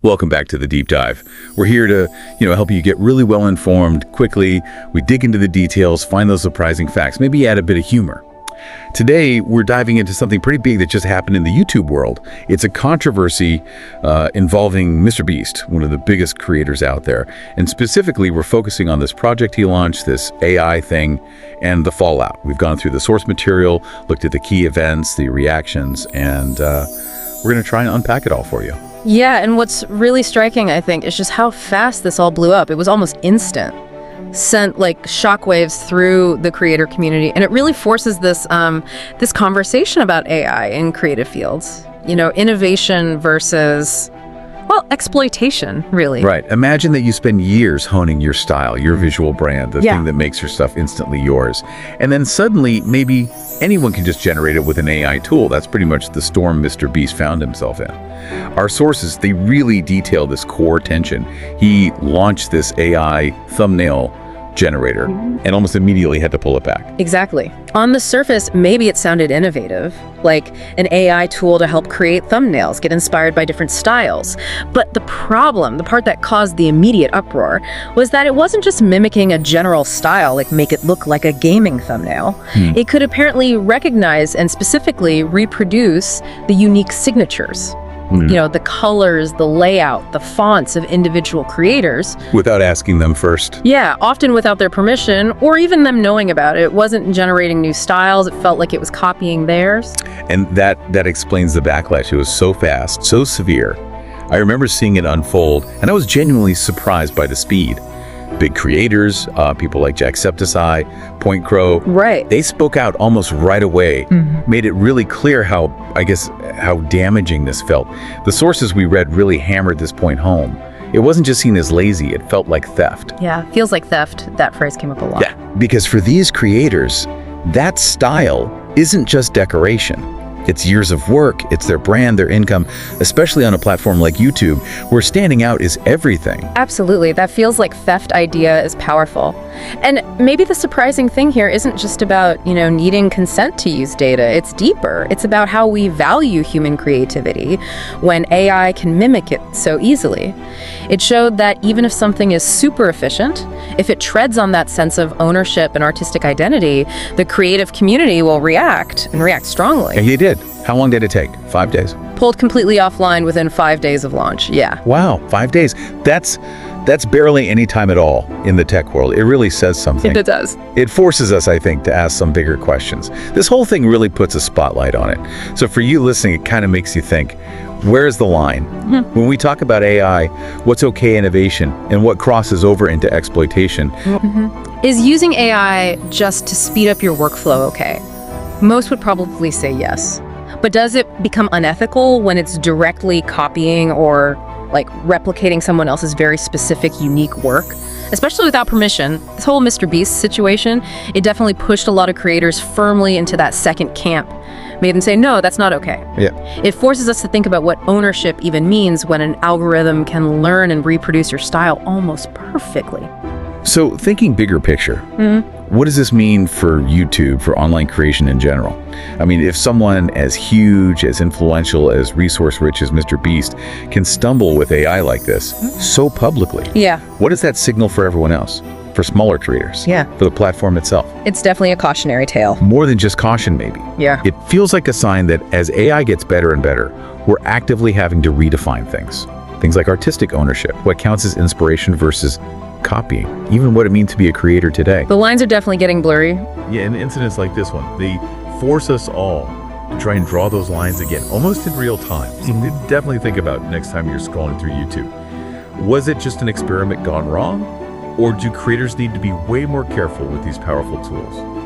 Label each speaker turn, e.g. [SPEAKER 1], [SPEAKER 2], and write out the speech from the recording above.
[SPEAKER 1] Welcome back to the deep dive. We're here to, help you get really well informed quickly. We dig into the details, find those surprising facts, maybe add a bit of humor. Today, we're diving into something pretty big that just happened in the YouTube world. It's a controversy involving MrBeast, one of the biggest creators out there. And specifically, we're focusing on this project he launched, this AI thing, and the fallout. We've gone through the source material, looked at the key events, the reactions, and we're going to try and unpack it all for you.
[SPEAKER 2] Yeah, and what's really striking, I think, is just how fast this all blew up. It was almost instant. Sent like shockwaves through the creator community, and it really forces this this conversation about AI in creative fields. Innovation versus, exploitation, really.
[SPEAKER 1] Right. Imagine that you spend years honing your style, your visual brand, the thing that makes your stuff instantly yours. And then suddenly, maybe anyone can just generate it with an AI tool. That's pretty much the storm MrBeast found himself in. Our sources, they really detail this core tension. He launched this AI thumbnail generator and almost immediately had to pull it back.
[SPEAKER 2] Exactly. On the surface, maybe it sounded innovative, like an AI tool to help create thumbnails, get inspired by different styles. But the problem, the part that caused the immediate uproar, was that it wasn't just mimicking a general style, like make it look like a gaming thumbnail. It could apparently recognize and specifically reproduce the unique signatures. The colors, the layout, the fonts of individual creators.
[SPEAKER 1] Without asking them first.
[SPEAKER 2] Yeah, often without their permission, or even them knowing about it. It wasn't generating new styles. It felt like it was copying theirs.
[SPEAKER 1] And that explains the backlash. It was so fast, so severe. I remember seeing it unfold, and I was genuinely surprised by the speed. Big creators, people like Jacksepticeye, PointCrow,
[SPEAKER 2] right?
[SPEAKER 1] They spoke out almost right away, made it really clear how damaging this felt. The sources we read really hammered this point home. It wasn't just seen as lazy, it felt like theft.
[SPEAKER 2] Yeah, feels like theft. That phrase came up a lot.
[SPEAKER 1] Yeah, because for these creators, that style isn't just decoration. It's years of work, it's their brand, their income, especially on a platform like YouTube, where standing out is everything.
[SPEAKER 2] Absolutely. That feels like theft idea is powerful. And maybe the surprising thing here isn't just about, needing consent to use data. It's deeper. It's about how we value human creativity when AI can mimic it so easily. It showed that even if something is super efficient, if it treads on that sense of ownership and artistic identity, the creative community will react, and react strongly.
[SPEAKER 1] And he did. How long did it take? 5 days?
[SPEAKER 2] Pulled completely offline within 5 days of launch, yeah.
[SPEAKER 1] Wow, 5 days. That's barely any time at all in the tech world. It really says something.
[SPEAKER 2] It does.
[SPEAKER 1] It forces us, I think, to ask some bigger questions. This whole thing really puts a spotlight on it. So for you listening, it kind of makes you think, where's the line? When we talk about AI, what's okay innovation and what crosses over into exploitation?
[SPEAKER 2] Is using AI just to speed up your workflow okay? Most would probably say yes. But does it become unethical when it's directly copying or replicating someone else's very specific, unique work? Especially without permission. This whole MrBeast situation, it definitely pushed a lot of creators firmly into that second camp. Made them say, no, that's not okay.
[SPEAKER 1] Yeah.
[SPEAKER 2] It forces us to think about what ownership even means when an algorithm can learn and reproduce your style almost perfectly.
[SPEAKER 1] So thinking bigger picture, what does this mean for YouTube, for online creation in general? I mean, if someone as huge, as influential, as resource-rich as MrBeast can stumble with AI like this so publicly, what does that signal for everyone else? For smaller creators? For the platform itself?
[SPEAKER 2] It's definitely a cautionary tale.
[SPEAKER 1] More than just caution, maybe.
[SPEAKER 2] Yeah.
[SPEAKER 1] It feels like a sign that as AI gets better and better, we're actively having to redefine things. Things like artistic ownership, what counts as inspiration versus copying, even what it means to be a creator today.
[SPEAKER 2] The lines are definitely getting blurry.
[SPEAKER 1] Yeah, and incidents like this one, they force us all to try and draw those lines again, almost in real time. So definitely think about next time you're scrolling through YouTube. Was it just an experiment gone wrong? Or do creators need to be way more careful with these powerful tools?